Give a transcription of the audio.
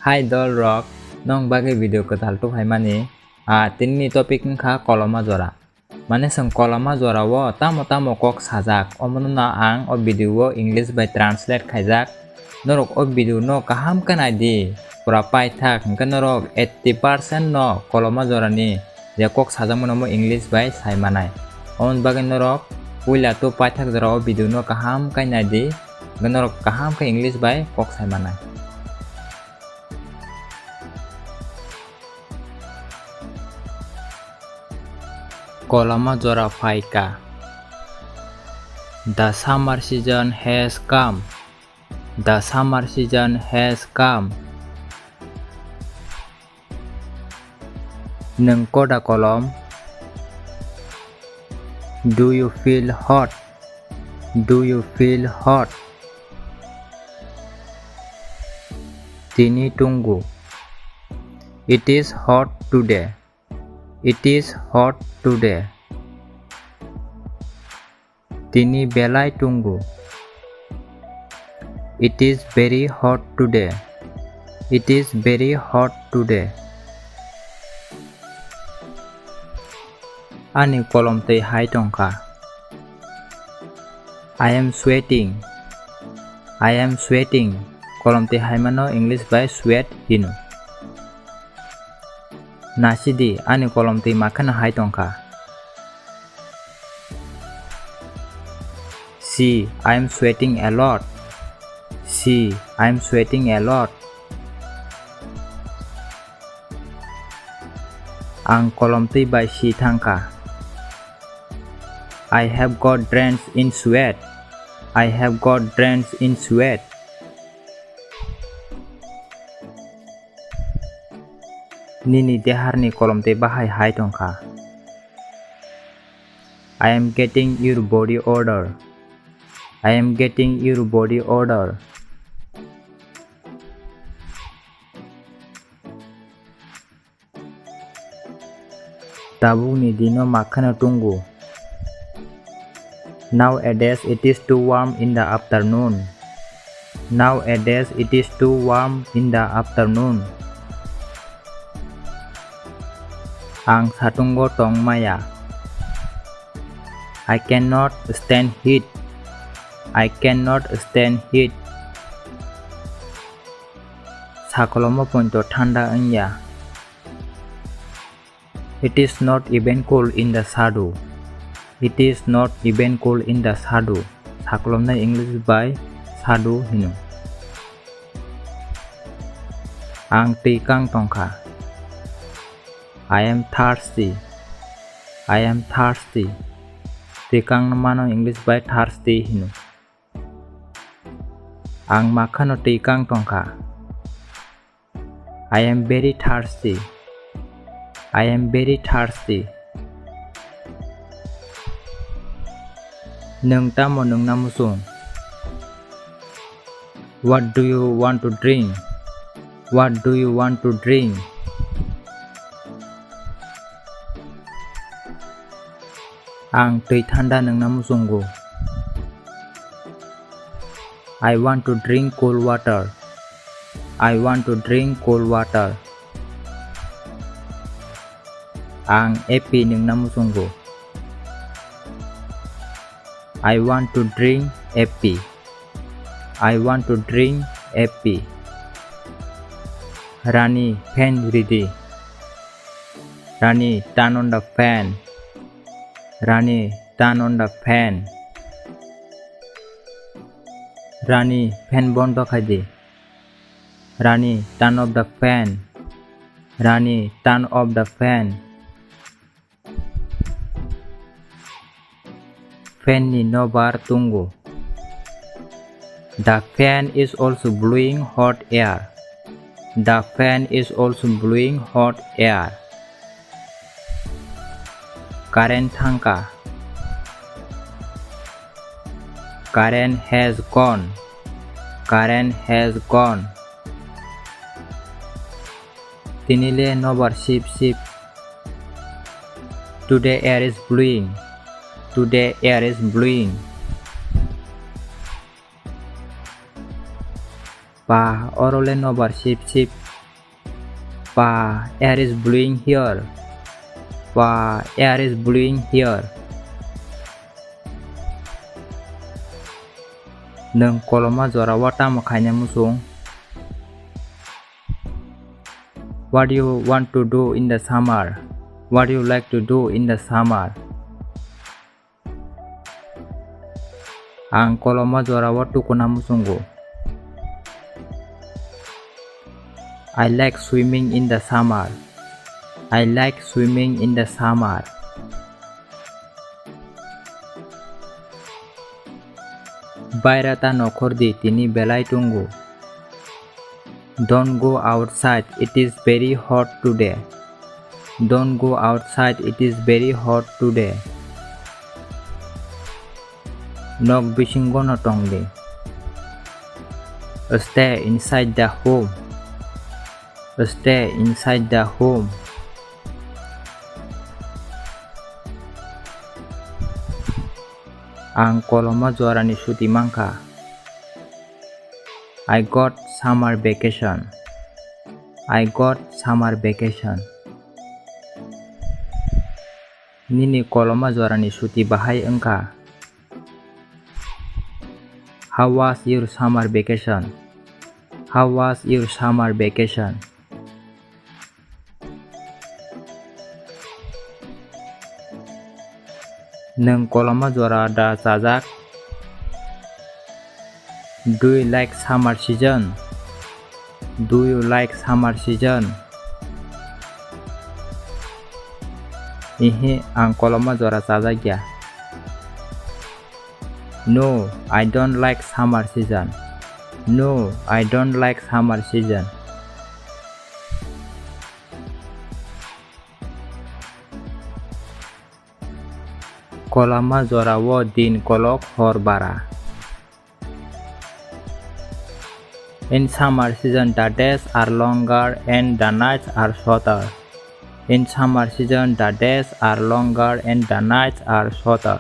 Hai dol rock nong bagi video ketal tu hai mani tinni topic ngkha koloma jora mane sang koloma jora wo tamo kok sajak omonona ang o video o English by translate khaijak norok o video no kaham kanai di pura Paithak hingka norok 80% no koloma jora ni je kok sajak mono English by sai manai on bagi norok poila tu Paithak jora o video no kaham kanai di norok kaham ka English by kok sai manai. Koloma jora faika. The summer season has come. The summer season has come. Nengkoda kolom. Do you feel hot? Do you feel hot? Tini tunggu. It is hot today. It is hot today. Tini belai tunggu. It is very hot today. It is very hot today. Ani kolom tei hai tongka. I am sweating. I am sweating. Kolom tei hai mano English by sweat hinu. Nasidi ani kolom tei makhana hai tongka. See, I am sweating a lot. See, I am sweating a lot. Ang kolom tei by si thangka. I have got drenched in sweat. I have got drenched in sweat. Nini deharni kolom tei bahai hai tongka. I am getting your body odor. I am getting your body odor. Tabung ni dino makhana tunggu. Nowadays it is too warm in the afternoon. Nowadays it is too warm in the afternoon. Ang satunggo tong maya. I cannot stand heat. I cannot stand heat. Sakolomo punto thanda anya. It is not even cool in the shadow. It is not even cool in the shadow. Sakolomna English by shadow hinu. Ang tikang tongka. I am thirsty. I am thirsty. Tikang namano English by thirsty hinu. Ang makhano tikang tongka. I am very thirsty. I am very thirsty. Nung tamo nung namusong. What do you want to drink? What do you want to drink? Ang tui thanda nung namusonggo. I want to drink cold water. I want to drink cold water. Ang epi nung namusonggo. I want to drink epi. I want to drink epi. Rani, fan ready. Rani, turn on the fan. Rani, turn on the fan. Rani, fan bondo khaidi. Rani, turn off the fan. Rani, turn off the fan. Fan ni no bar tunggu. The fan is also blowing hot air. The fan is also blowing hot air. Current thangka. Current has gone. Current has gone. Tinile no bar sip. Today air is blowing. Today air is blowing. Pa orole no bar sip. Wow, air is blowing here. Wow, air is blowing here. Nung koloma jora wa tamo khaina musung. What do you want to do in the summer? What do you like to do in the summer? Ang koloma jora wa tukuna musungo. I like swimming in the summer. I like swimming in the summer. Bairata nokordi tini belai tunggu. Don't go outside, it is very hot today. Don't go outside, it is very hot today. Nok bisingo no tongdi. Stay inside the home. Stay inside the home. Ang koloma jora ni suti mangka. I got summer vacation. I got summer vacation. Nini koloma jora ni suti bahai engka. How was your summer vacation? How was your summer vacation? Nung koloma jora da sajak. Do you like summer season? Do you like summer season? Ihi ang koloma jora sajak ya. No, I don't like summer season. No, I don't like summer season. Kolama jora wo din kolok hor bara. In summer season the days are longer and the nights are shorter. In summer season the days are longer and the nights are shorter.